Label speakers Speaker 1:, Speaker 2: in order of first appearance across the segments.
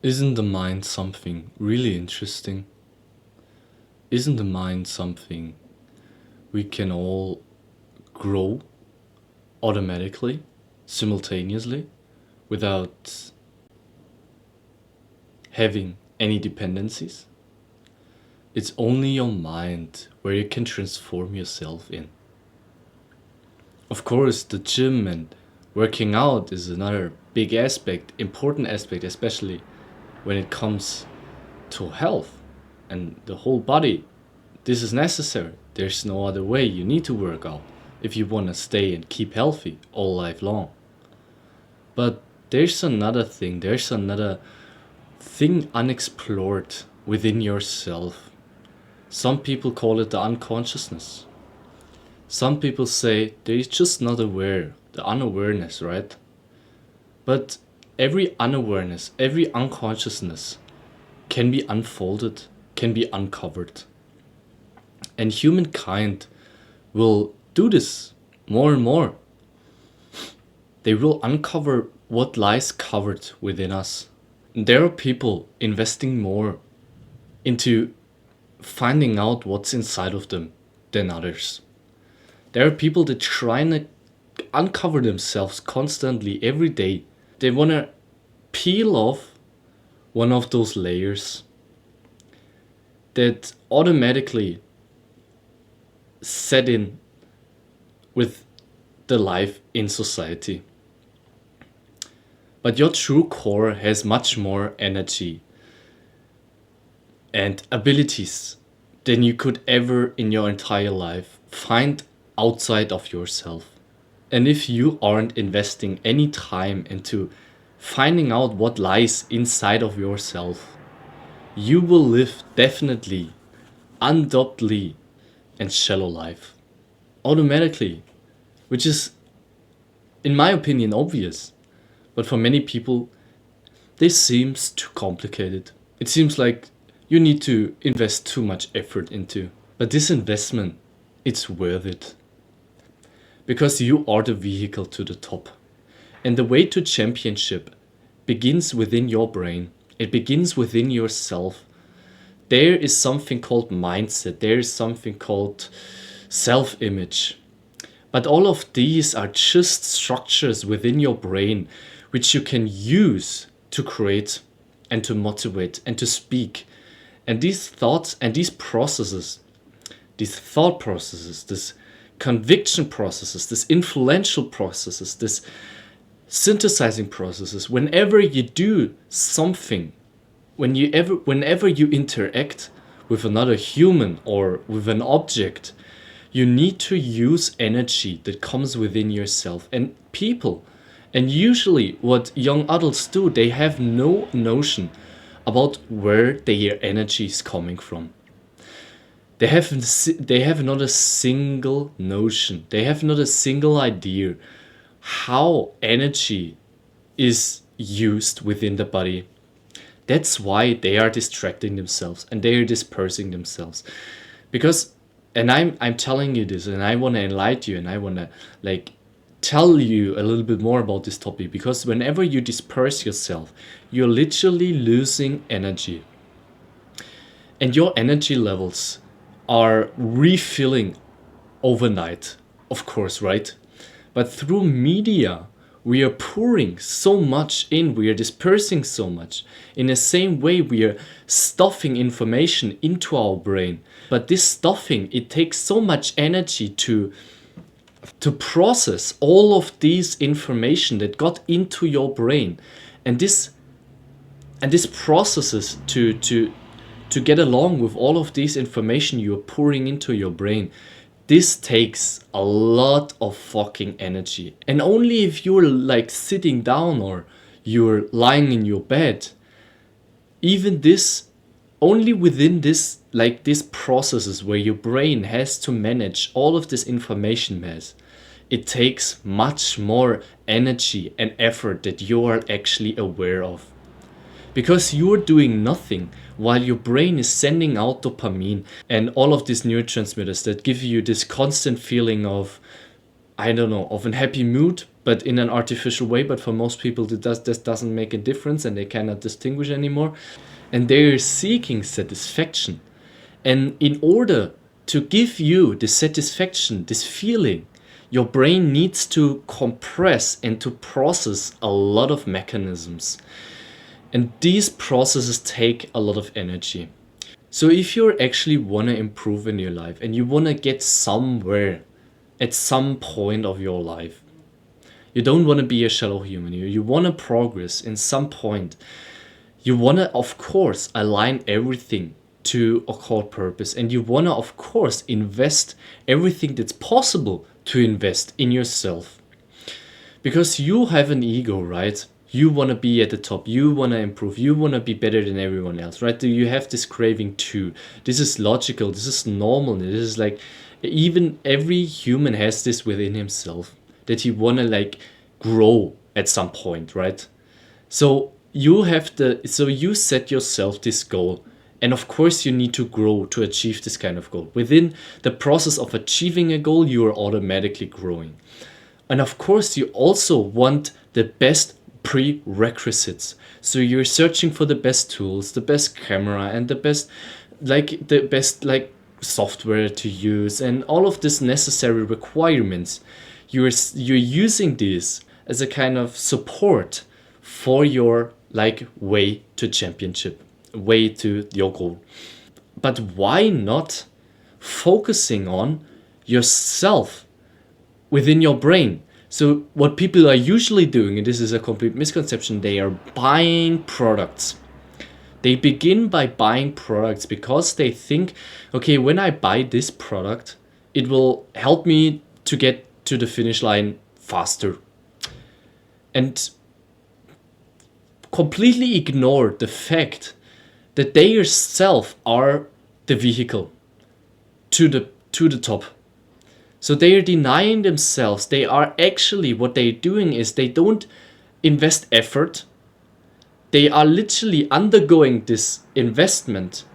Speaker 1: Isn't the mind something really interesting? Isn't the mind something we can all grow automatically, simultaneously, without having any dependencies? It's only your mind where you can transform yourself in. Of course, the gym and working out is another big aspect, important aspect, especially when it comes to health and the whole body. This is necessary. There's no other way. You need to work out if you want to stay and keep healthy all life long. But there's another thing unexplored within yourself. Some people call it the unconsciousness. Some people say they're just not aware, the unawareness, right? But every unawareness, every unconsciousness can be unfolded, can be uncovered. And humankind will do this more and more. They will uncover what lies covered within us. There are people investing more into finding out what's inside of them than others. There are people that trying to uncover themselves constantly every day. They want to peel off one of those layers that automatically set in with the life in society. But your true core has much more energy and abilities than you could ever in your entire life find outside of yourself. And if you aren't investing any time into finding out what lies inside of yourself, you will live definitely, undoubtedly, and shallow life. Automatically. Which is, in my opinion, obvious. But for many people, this seems too complicated. It seems like you need to invest too much effort into. But this investment, it's worth it. Because you are the vehicle to the top. And the way to championship begins within your brain. It begins within yourself. There is something called mindset. There is something called self-image. But all of these are just structures within your brain which you can use to create and to motivate and to speak. And these thoughts and these processes, these thought processes, this conviction processes, this influential processes, this synthesizing processes, whenever you do something, whenever you interact with another human or with an object, you need to use energy that comes within yourself. And people, and usually what young adults do, they have no notion about where their energy is coming from. They have not a single notion. They have not a single idea how energy is used within the body. That's why they are distracting themselves and they are dispersing themselves. Because, and I'm telling you this, and I want to enlighten you, and I want to tell you a little bit more about this topic, because whenever you disperse yourself, you're literally losing energy. And your energy levels are refilling overnight, of course, right? But through media, we are pouring so much in, we are dispersing so much. In the same way, we are stuffing information into our brain. But this stuffing, it takes so much energy to process all of these information that got into your brain. And this processes to get along with all of this information you are pouring into your brain. This takes a lot of fucking energy. And only if you're sitting down or you're lying in your bed, even this, only within this, these processes where your brain has to manage all of this information mass, it takes much more energy and effort that you are actually aware of. Because you're doing nothing while your brain is sending out dopamine and all of these neurotransmitters that give you this constant feeling of I don't know, of a happy mood, but in an artificial way. But for most people, this doesn't make a difference, and they cannot distinguish anymore. And they're seeking satisfaction. And in order to give you the satisfaction, this feeling, your brain needs to compress and to process a lot of mechanisms. And these processes take a lot of energy. So if you actually want to improve in your life and you want to get somewhere at some point of your life, you don't want to be a shallow human. You want to progress in some point. You want to, of course, align everything to a core purpose. And you want to, of course, invest everything that's possible to invest in yourself. Because you have an ego, right? You want to be at the top. You want to improve. You want to be better than everyone else, right? You have this craving too. This is logical. This is normal. This is like, even every human has this within himself, that he want to like grow at some point, right? So you set yourself this goal. And of course, you need to grow to achieve this kind of goal. Within the process of achieving a goal, you are automatically growing. And of course, you also want the best prerequisites. So you're searching for the best tools, the best camera, and the best software to use, and all of these necessary requirements. You're using this as a kind of support for your like way to championship, way to your goal. But why not focusing on yourself within your brain? So what people are usually doing, and this is a complete misconception, they are buying products. They begin by buying products because they think, okay, when I buy this product, it will help me to get to the finish line faster. And completely ignore the fact that they yourself are the vehicle to the top. So they are denying themselves. They are actually, what they're doing is they don't invest effort. They are literally undergoing this investment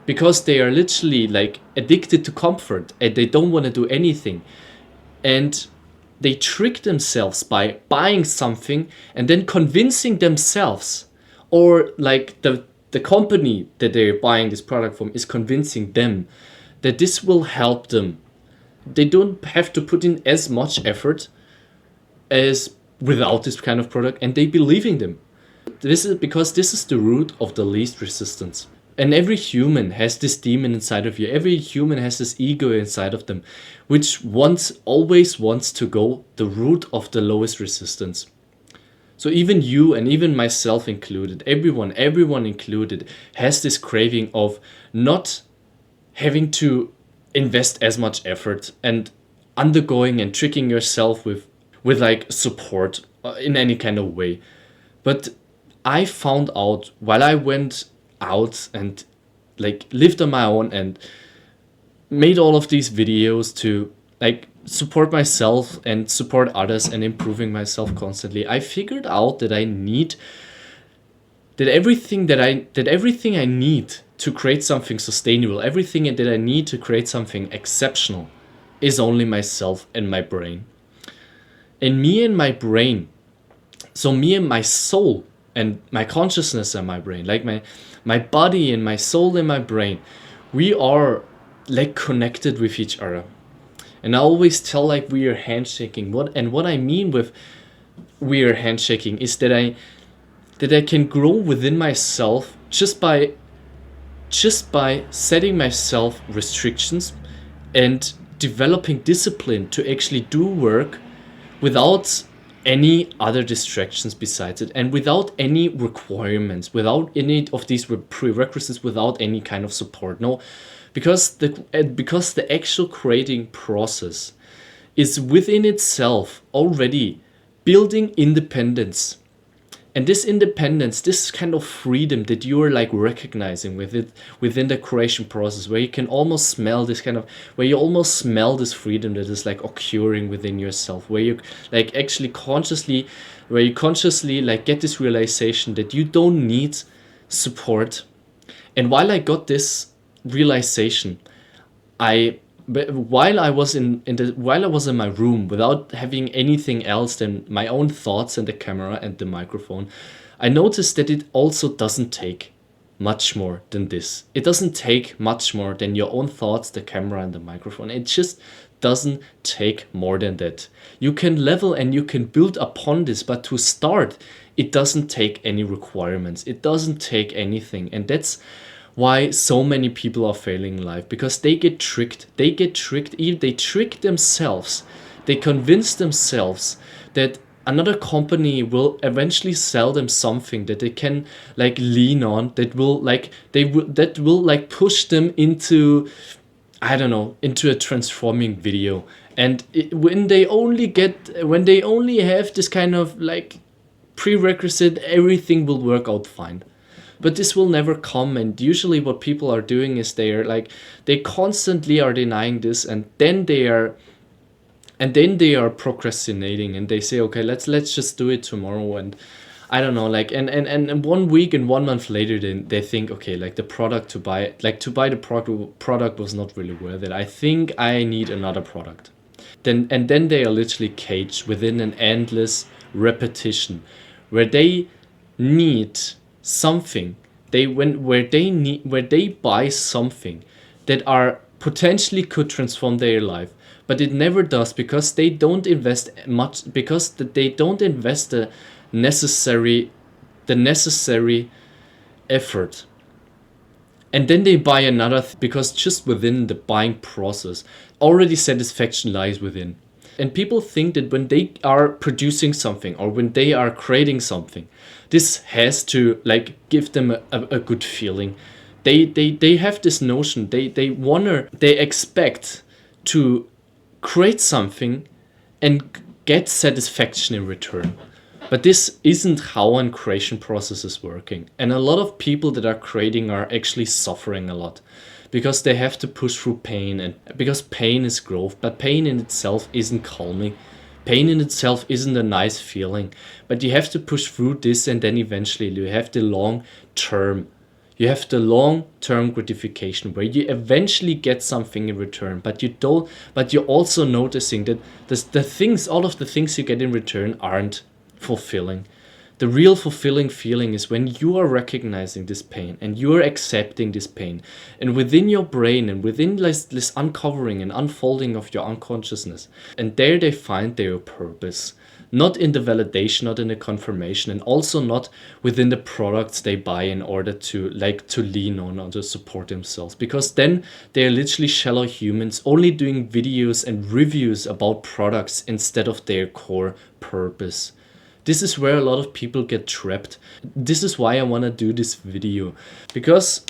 Speaker 1: because they are literally like addicted to comfort and they don't want to do anything. And they trick themselves by buying something and then convincing themselves, or like the company that they're buying this product from is convincing them that this will help them. They don't have to put in as much effort as without this kind of product, and they believe in them. This is because this is the root of the least resistance. And every human has this demon inside of you. Every human has this ego inside of them, which always wants to go the route of the lowest resistance. So even you, and even myself included, everyone included, has this craving of not having to invest as much effort and undergoing and tricking yourself with like support in any kind of way. But I found out while I went out and like lived on my own and made all of these videos to like support myself and support others and improving myself constantly, I figured out that everything I need to create something sustainable, everything that I need to create something exceptional, is only myself and my brain. And me and my brain, so me and my soul and my consciousness and my brain, like my body and my soul and my brain, we are like connected with each other. And I always tell like we are handshaking. What I mean with we are handshaking is that I can grow within myself just by setting myself restrictions and developing discipline to actually do work without any other distractions besides it, and without any requirements, without any of these prerequisites, without any kind of support. No, because the actual creating process is within itself already building independence. And this independence, this kind of freedom that you are like recognizing within the creation process, where you can almost smell this freedom that is like occurring within yourself, where you like actually consciously like get this realization that you don't need support. And while I got this realization, I but while I was in my room without having anything else than my own thoughts and the camera and the microphone, I noticed that it also doesn't take much more than this. It doesn't take much more than your own thoughts, the camera and the microphone. It just doesn't take more than that. You can level and you can build upon this, but to start, it doesn't take any requirements. It doesn't take anything. And that's why so many people are failing in life, because they get tricked. They trick themselves. They convince themselves that another company will eventually sell them something that they can like lean on, that will like that will like push them into, I don't know, into a transforming video. And when they only have this kind of like prerequisite, everything will work out fine. But this will never come, and usually what people are doing is they constantly are denying this, and then they are procrastinating, and they say, okay, let's just do it tomorrow. And I don't know, like, and 1 week and 1 month later, then they think, okay, like the product to buy the product was not really worth it. I think I need another product. Then they are literally caged within an endless repetition where they need something. Where they buy something that are potentially could transform their life, but it never does, because they don't invest much, because they don't invest the necessary effort. And then they buy another because just within the buying process, already satisfaction lies within. And people think that when they are producing something or when they are creating something, this has to like give them a good feeling. They have this notion. They expect to create something and get satisfaction in return. But this isn't how a creation process is working. And a lot of people that are creating are actually suffering a lot, because they have to push through pain, and because pain is growth, but pain in itself isn't calming. Pain in itself isn't a nice feeling, but you have to push through this, and then eventually you have the long term. You have the long term gratification where you eventually get something in return, but you don't. But you're also noticing that all of the things you get in return aren't fulfilling. The real fulfilling feeling is when you are recognizing this pain and you are accepting this pain, and within your brain and within this uncovering and unfolding of your unconsciousness, and there they find their purpose. Not in the validation, not in the confirmation, and also not within the products they buy in order to lean on or to support themselves. Because then they're literally shallow humans only doing videos and reviews about products instead of their core purpose. This is where a lot of people get trapped. This is why I want to do this video. Because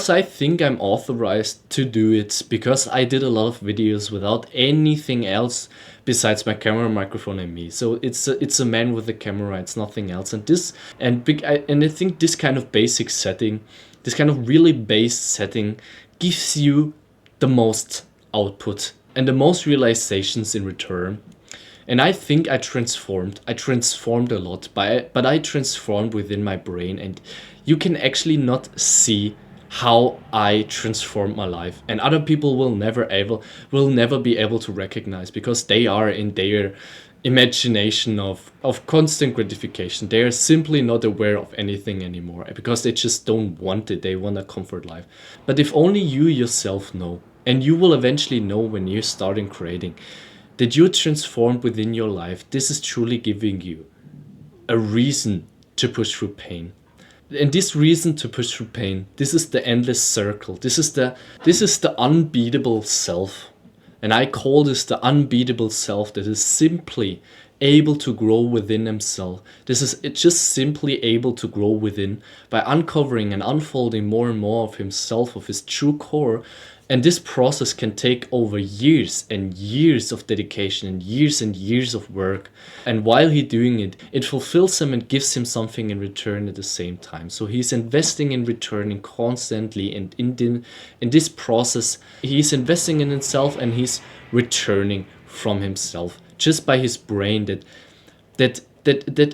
Speaker 1: I think I'm authorized to do it. Because I did a lot of videos without anything else besides my camera, microphone, and me. So it's a man with a camera. It's nothing else. And I think this kind of basic setting, this kind of really base setting, gives you the most output and the most realizations in return. And I think I transformed. I transformed a lot, but I transformed within my brain, and you can actually not see how I transformed my life. And other people will never be able to recognize, because they are in their imagination of constant gratification. They are simply not aware of anything anymore, because they just don't want it. They want a comfort life. But if only you yourself know, and you will eventually know when you're starting creating, that you transformed within your life, this is truly giving you a reason to push through pain. And this reason to push through pain, this is the endless circle. This is the unbeatable self. And I call this the unbeatable self that is simply able to grow within himself. It's just simply able to grow within by uncovering and unfolding more and more of himself, of his true core. And this process can take over years and years of dedication and years of work. And while he's doing it, it fulfills him and gives him something in return at the same time. So he's investing in returning constantly, and in this process, he's investing in himself and he's returning from himself just by his brain that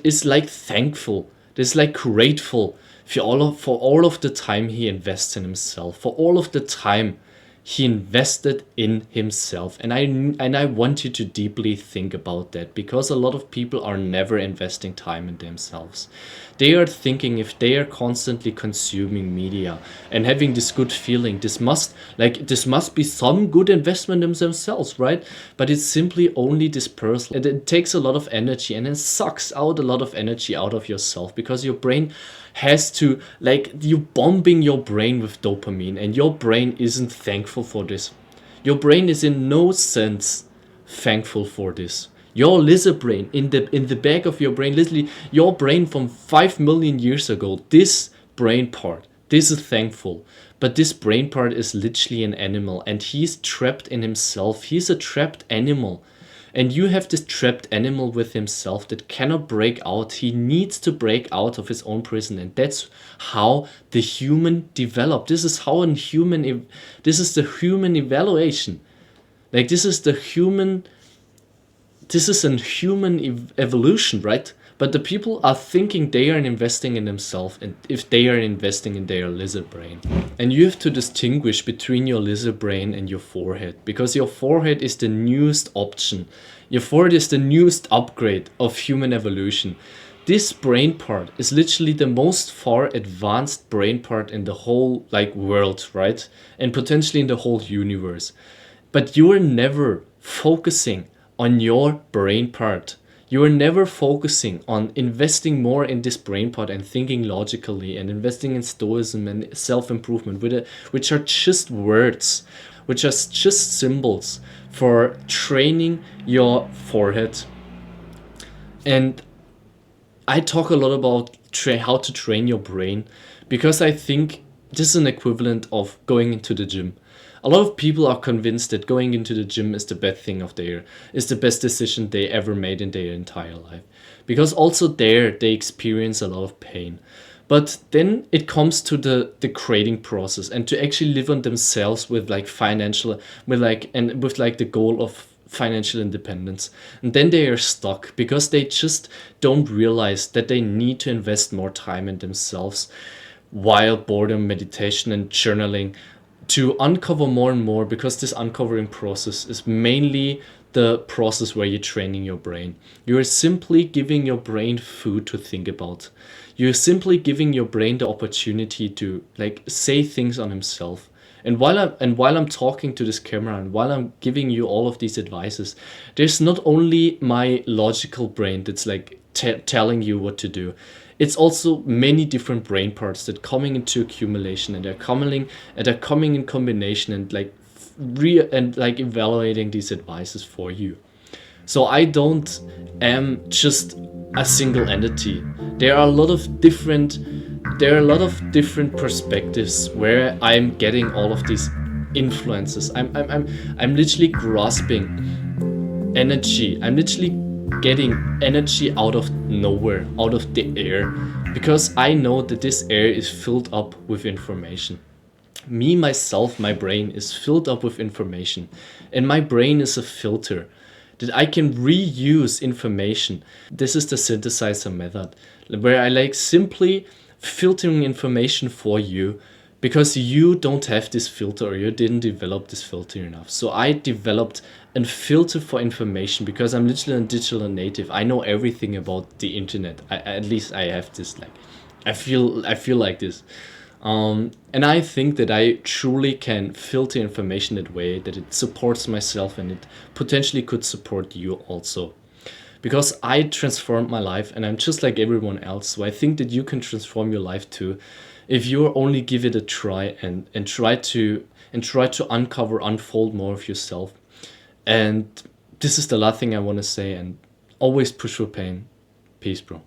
Speaker 1: is like thankful, that's like grateful for all of the time he invests in himself, for all of the time He invested in himself. And I want you to deeply think about that, because a lot of people are never investing time in themselves. They are thinking, if they are constantly consuming media and having this good feeling, this must be some good investment in themselves, right? But it's simply only dispersal. It takes a lot of energy, and it sucks out a lot of energy out of yourself, because your brain has to, like, you bombing your brain with dopamine, and your brain isn't thankful for this. Your brain is in no sense thankful for this. Your lizard brain, in the back of your brain, literally your brain from 5 million years ago, this brain part, this is thankful. But this brain part is literally an animal, and he's trapped in himself. He's a trapped animal. And you have this trapped animal with himself that cannot break out. He needs to break out of his own prison. And that's how the human developed. This is how this is the human evaluation. Like, this is an human evolution, right? But the people are thinking they are investing in themselves, and if they are investing in their lizard brain. And you have to distinguish between your lizard brain and your forehead, because your forehead is the newest option. Your forehead is the newest upgrade of human evolution. This brain part is literally the most far advanced brain part in the whole, like, world, right? And potentially in the whole universe. But you are never focusing on your brain part. You are never focusing on investing more in this brain part and thinking logically, and investing in stoicism and self-improvement, which are just words, which are just symbols for training your forehead. And I talk a lot about how to train your brain, because I think this is an equivalent of going into the gym. A lot of people are convinced that going into the gym is the best decision they ever made in their entire life, because also there they experience a lot of pain. But then it comes to the creating process, and to actually live on themselves with, like, financial, with like the goal of financial independence. And then they are stuck, because they just don't realize that they need to invest more time in themselves, while boredom, meditation, and journaling, to uncover more and more, because this uncovering process is mainly the process where you're training your brain. You're simply giving your brain food to think about. You're simply giving your brain the opportunity to, like, say things on himself. And while I'm talking to this camera, and while I'm giving you all of these advices, there's not only my logical brain that's, like, telling you what to do. It's also many different brain parts that coming into accumulation, and they're coming in combination, and, like, like, evaluating these advices for you. So I don't am just a single entity. There are a lot of different perspectives where I'm getting all of these influences. I'm literally grasping energy. I'm literally getting energy out of nowhere, out of the air, because I know that this air is filled up with information. Me, myself, my brain is filled up with information, and my brain is a filter that I can reuse information. This is the synthesizer method, where I, like, simply filtering information for you, because you don't have this filter, or you didn't develop this filter enough. So I developed a filter for information, because I'm literally a digital native. I know everything about the internet. At least I have this, like, I feel like this. And I think that I truly can filter information that way, that it supports myself, and it potentially could support you also. Because I transformed my life, and I'm just like everyone else. So I think that you can transform your life too, if you only give it a try, and try to unfold more of yourself. And this is the last thing I want to say. And always push your pain. Peace, bro.